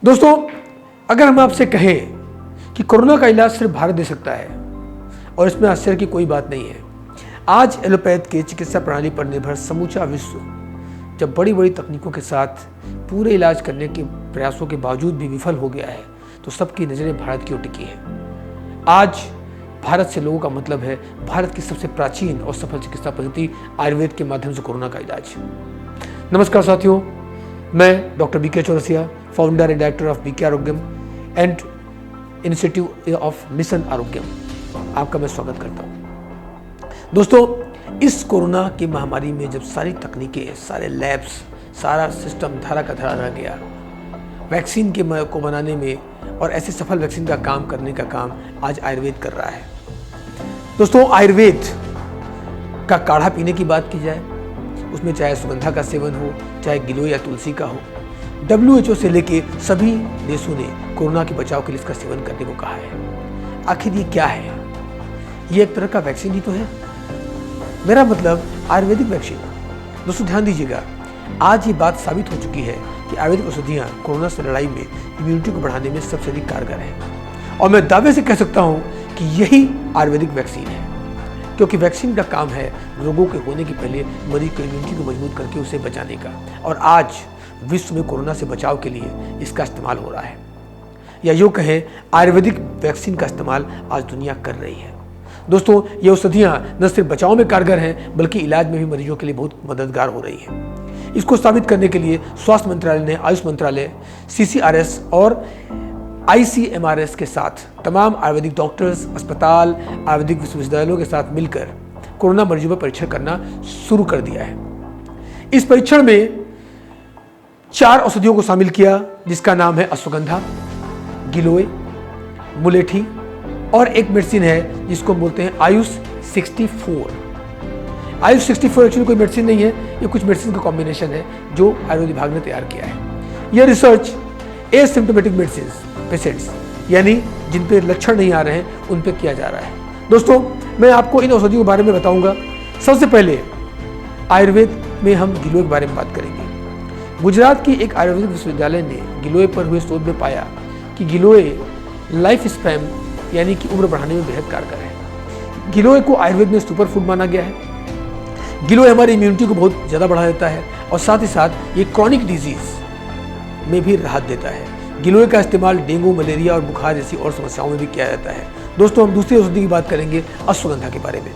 दोस्तों, अगर हम आपसे कहें कि कोरोना का इलाज सिर्फ भारत दे सकता है और इसमें आश्चर्य की कोई बात नहीं है। आज एलोपैथ के चिकित्सा प्रणाली पर निर्भर समूचा विश्व जब बड़ी बड़ी तकनीकों के साथ पूरे इलाज करने के प्रयासों के बावजूद भी विफल हो गया है, तो सबकी नज़रें भारत की ओर टिकी है। आज भारत से लोगों का मतलब है भारत की सबसे प्राचीन और सफल चिकित्सा पद्धति आयुर्वेद के माध्यम से कोरोना का इलाज। नमस्कार साथियों, मैं doctor BK Chaurasia, founder and director of BK Arogyam and initiative of mission Arogyam, आपका मैं स्वागत करता हूँ। दोस्तों, इस कोरोना की महामारी में जब सारी तकनीकें, सारे लैब्स, सारा सिस्टम धारा का धारा रह गया, वैक्सीन को बनाने में और ऐसे सफल वैक्सीन का काम करने का काम आज आयुर्वेद कर रहा है। दोस्तों, आयुर्वेद का काढ़ा पीने की बात की जाए, उसमें चाहे सुगंधा का सेवन हो, चाहे गिलोय या तुलसी का हो, WHO से लेके सभी देशों ने कोरोना के बचाव के लिए इसका सेवन करने को कहा है। आखिर ये क्या है? ये एक तरह का वैक्सीन ही तो है। मेरा मतलब आयुर्वेदिक वैक्सीन। दोस्तों ध्यान दीजिएगा, आज ये बात साबित हो चुकी है कि आयुर्वेदिक औषधियाँ कोरोना से लड़ाई में इम्यूनिटी को बढ़ाने में सबसे अधिक कारगर है। और मैं दावे से कह सकता हूँ कि यही आयुर्वेदिक वैक्सीन है, क्योंकि वैक्सीन का काम है रोगों के होने के पहले मरीज की इम्यूनिटी को मजबूत करके उसे बचाने का। और आज विश्व में कोरोना से बचाव के लिए इसका इस्तेमाल हो रहा है, या यूँ कहें आयुर्वेदिक वैक्सीन का इस्तेमाल आज दुनिया कर रही है। दोस्तों, ये औषधियाँ न सिर्फ बचाव में कारगर हैं, बल्कि इलाज में भी मरीजों के लिए बहुत मददगार हो रही हैं। इसको साबित करने के लिए स्वास्थ्य मंत्रालय ने आयुष मंत्रालय, CCRS और ICMRS के साथ तमाम आयुर्वेदिक डॉक्टर्स, अस्पताल, आयुर्वेदिक विश्वविद्यालयों के साथ मिलकर कोरोना मरीजों पर परीक्षण करना शुरू कर दिया है। इस परीक्षण में 4 औषधियों को शामिल किया, जिसका नाम है अश्वगंधा, गिलोय, मुलेठी और एक मेडिसिन है जिसको बोलते हैं आयुष 64। आयुष 64 एक्चुअली कोई मेडिसिन नहीं है, ये कुछ मेडिसिन का कॉम्बिनेशन है जो आयुर्वेद विभाग ने तैयार किया है। यह रिसर्च एसिम्प्टोमेटिक मेडिसिन पेशेंट्स, यानी जिन पे लक्षण नहीं आ रहे हैं, उन पे किया जा रहा है। दोस्तों, मैं आपको इन औषधियों के बारे में बताऊंगा। सबसे पहले आयुर्वेद में हम गिलोय के बारे में बात करेंगे। गुजरात की एक आयुर्वेदिक विश्वविद्यालय ने गिलोय पर हुए शोध में पाया कि गिलोय लाइफ स्पैन यानी कि उम्र बढ़ाने में बेहद कारगर है। गिलोय को आयुर्वेद में सुपर फूड माना गया है। गिलोय हमारी इम्यूनिटी को बहुत ज़्यादा बढ़ा देता है और साथ ही साथ ये क्रॉनिक डिजीज में भी राहत देता है। गिलोय का इस्तेमाल डेंगू, मलेरिया और बुखार जैसी और समस्याओं में भी किया जाता है। दोस्तों, हम दूसरी औषधि की बात करेंगे, अश्वगंधा के बारे में।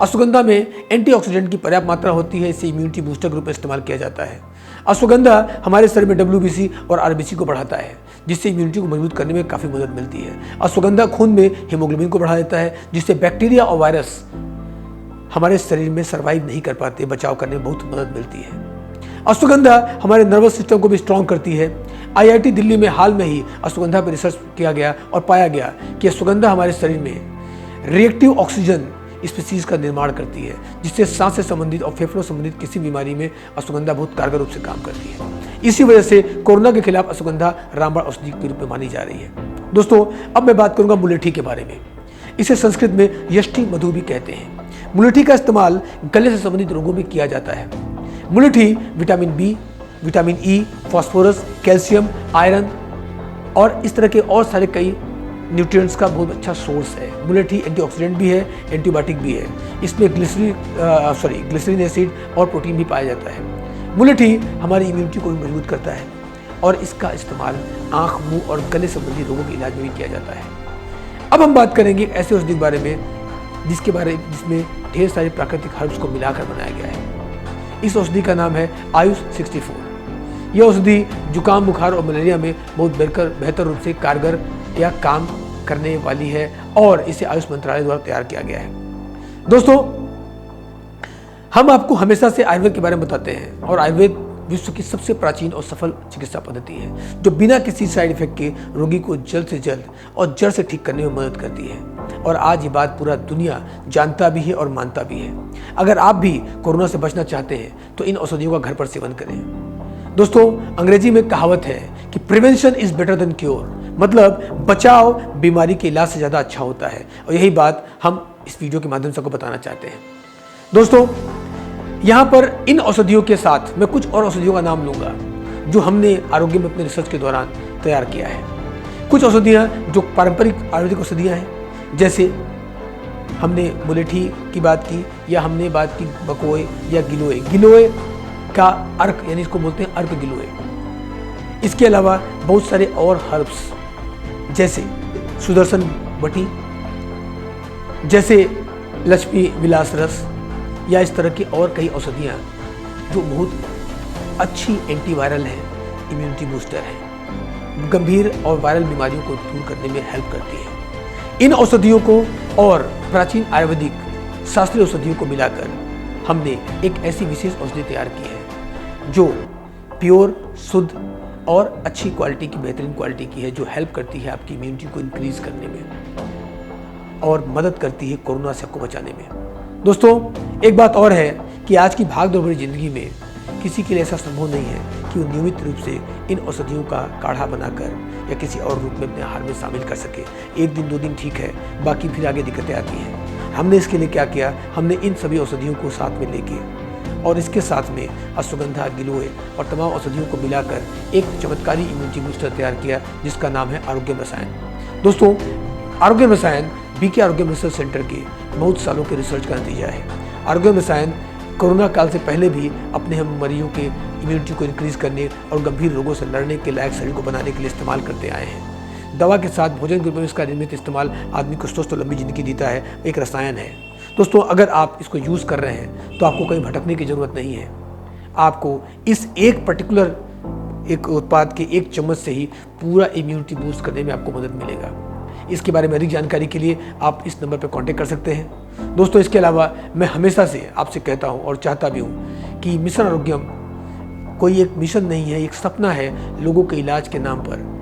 अश्वगंधा में एंटीऑक्सीडेंट की पर्याप्त मात्रा होती है, इसे इम्यूनिटी बूस्टर के रूप में इस्तेमाल किया जाता है। अश्वगंधा हमारे शरीर में WBC और RBC को बढ़ाता है, जिससे इम्यूनिटी को मजबूत करने में काफ़ी मदद मिलती है। अश्वगंधा खून में हीमोग्लोबिन को बढ़ा देता है, जिससे बैक्टीरिया और वायरस हमारे शरीर में सर्वाइव नहीं कर पाते, बचाव करने में बहुत मदद मिलती है। अश्वगंधा हमारे नर्वस सिस्टम को भी स्ट्रॉन्ग करती है। IIT दिल्ली में हाल में ही अश्वगंधा पर रिसर्च किया गया और पाया गया कि अश्वगंधा हमारे शरीर में रिएक्टिव ऑक्सीजन स्पीसीज का निर्माण करती है, जिससे सांस से संबंधित और फेफड़ों संबंधित किसी बीमारी में अश्वगंधा बहुत कारगर रूप से काम करती है। इसी वजह से कोरोना के खिलाफ अश्वगंधा रामबाण औषधि के रूप में मानी जा रही है। दोस्तों, अब मैं बात करूंगा मुलेठी के बारे में। इसे संस्कृत में यष्टि मधु भी कहते हैं। मुलेठी का इस्तेमाल गले से संबंधित रोगों में किया जाता है। मुलेठी vitamin B, vitamin E, phosphorus, calcium, iron और इस तरह के और सारे कई न्यूट्रिएंट्स का बहुत अच्छा सोर्स है। मुलेठी एंटीऑक्सीडेंट भी है, एंटीबायोटिक भी है। इसमें ग्लिसरीन एसिड और प्रोटीन भी पाया जाता है। मुलेठी हमारी इम्यूनिटी को भी मजबूत करता है और इसका इस्तेमाल आँख, मुंह और गले संबंधी रोगों के इलाज में भी किया जाता है। अब हम बात करेंगे ऐसे औषधि के बारे में जिसमें ढेर सारे प्राकृतिक हर्ब्स को मिलाकर बनाया गया है। इस औषधि का नाम है आयुष 64। यह औषधि जुकाम, बुखार और मलेरिया में बहुत बेहतर रूप से कारगर या काम करने वाली है और इसे आयुष मंत्रालय द्वारा तैयार किया गया है। दोस्तों, हम आपको हमेशा से आयुर्वेद के बारे में बताते हैं और आयुर्वेद विश्व की सबसे प्राचीन और सफल चिकित्सा पद्धति है, जो बिना किसी साइड इफेक्ट के रोगी को जल्द से जल्द और जड़ से ठीक करने में मदद करती है। और आज ये बात पूरा दुनिया जानता भी है और मानता भी है। अगर आप भी कोरोना से बचना चाहते हैं तो इन औषधियों का घर पर सेवन करें। दोस्तों, अंग्रेजी में कहावत है कि prevention is better than cure, मतलब बचाव बीमारी के इलाज से ज़्यादा अच्छा होता है। और यही बात हम इस वीडियो के माध्यम से आपको बताना चाहते हैं। दोस्तों, यहाँ पर इन औषधियों के साथ मैं कुछ और औषधियों का नाम लूँगा जो हमने आरोग्य में अपने रिसर्च के दौरान तैयार किया है। कुछ औषधियाँ जो पारंपरिक आयुर्वेदिक औषधियाँ हैं, जैसे हमने मुलेठी की बात की, या हमने बात की बकोए या गिलोय। गिलोय का अर्क यानी इसको बोलते हैं अर्क गिलोय। इसके अलावा बहुत सारे और हर्ब्स जैसे सुदर्शन बटी, जैसे लक्ष्मी विलास रस, या इस तरह की और कई औषधियाँ जो बहुत अच्छी एंटीवायरल हैं, इम्यूनिटी बूस्टर हैं, गंभीर और वायरल बीमारियों को दूर करने में हेल्प करती हैं। इन औषधियों को और प्राचीन आयुर्वेदिक शास्त्रीय औषधियों को मिलाकर हमने एक ऐसी विशेष औषधि तैयार की है जो प्योर, शुद्ध और अच्छी क्वालिटी की, बेहतरीन क्वालिटी की है, जो हेल्प करती है आपकी इम्यूनिटी को इंक्रीज करने में और मदद करती है कोरोना से आपको बचाने में। दोस्तों, एक बात और है कि आज की भाग दौड़ भरी जिंदगी में किसी के लिए ऐसा संभव नहीं है कि वो नियमित रूप से इन औषधियों का काढ़ा बनाकर या किसी और रूप में अपने आहार में शामिल कर सके। एक दिन 2 दिन ठीक है, बाकी फिर आगे दिक्कतें आती हैं। हमने इसके लिए क्या किया, हमने इन सभी औषधियों को साथ में लेके और इसके साथ में अश्वगंधा, गिलोय और तमाम औषधियों को मिलाकर एक चमत्कारी इम्यूनिटी बूस्टर तैयार किया जिसका नाम है आरोग्य रसायन। दोस्तों, आरोग्य रसायन बीके आरोग्य रिसर्च सेंटर के बहुत सालों के रिसर्च का नतीजा है। आरोग्य रसायन कोरोना काल से पहले भी अपने हम मरीजों के इम्यूनिटी को इंक्रीज करने और गंभीर रोगों से लड़ने के लायक शरीर को बनाने के लिए इस्तेमाल करते आए हैं। दवा के साथ भोजन के रूप में इसका नियमित इस्तेमाल आदमी को स्वस्थ और लंबी जिंदगी देता है, एक रसायन है। दोस्तों, अगर आप इसको यूज़ कर रहे हैं तो आपको कहीं भटकने की ज़रूरत नहीं है। आपको इस एक पर्टिकुलर एक उत्पाद के एक चम्मच से ही पूरा इम्यूनिटी बूस्ट करने में आपको मदद मिलेगा। इसके बारे में अधिक जानकारी के लिए आप इस नंबर पर कांटेक्ट कर सकते हैं। दोस्तों, इसके अलावा मैं हमेशा से आपसे कहता हूं और चाहता भी हूं कि मिशन आरोग्यम कोई एक मिशन नहीं है, एक सपना है। लोगों के इलाज के नाम पर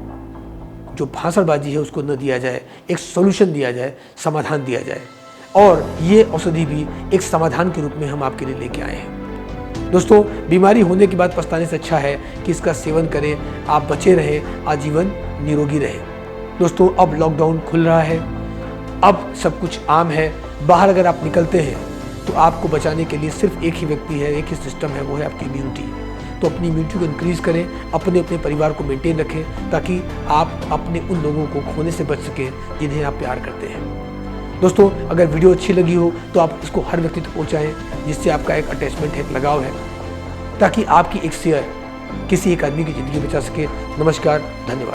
जो भाषणबाजी है उसको न दिया जाए, एक सोल्यूशन दिया जाए, समाधान दिया जाए। और ये औषधि भी एक समाधान के रूप में हम आपके लिए लेके आए हैं। दोस्तों, बीमारी होने के बाद पछताने से अच्छा है कि इसका सेवन करें, आप बचे रहें, आजीवन निरोगी रहें। दोस्तों, अब लॉकडाउन खुल रहा है, अब सब कुछ आम है। बाहर अगर आप निकलते हैं तो आपको बचाने के लिए सिर्फ एक ही व्यक्ति है, एक ही सिस्टम है, वो है आपकी इम्यूनिटी। तो अपनी इम्यूनिटी को इंक्रीज करें, अपने परिवार को मेंटेन रखें, ताकि आप अपने उन लोगों को खोने से बच सकें जिन्हें आप प्यार करते हैं। दोस्तों, अगर वीडियो अच्छी लगी हो तो आप इसको हर व्यक्ति तक पहुँचाएँ जिससे आपका एक अटैचमेंट है, एक लगाव है, ताकि आपकी एक शेयर किसी एक आदमी की ज़िंदगी बचा सके। नमस्कार, धन्यवाद।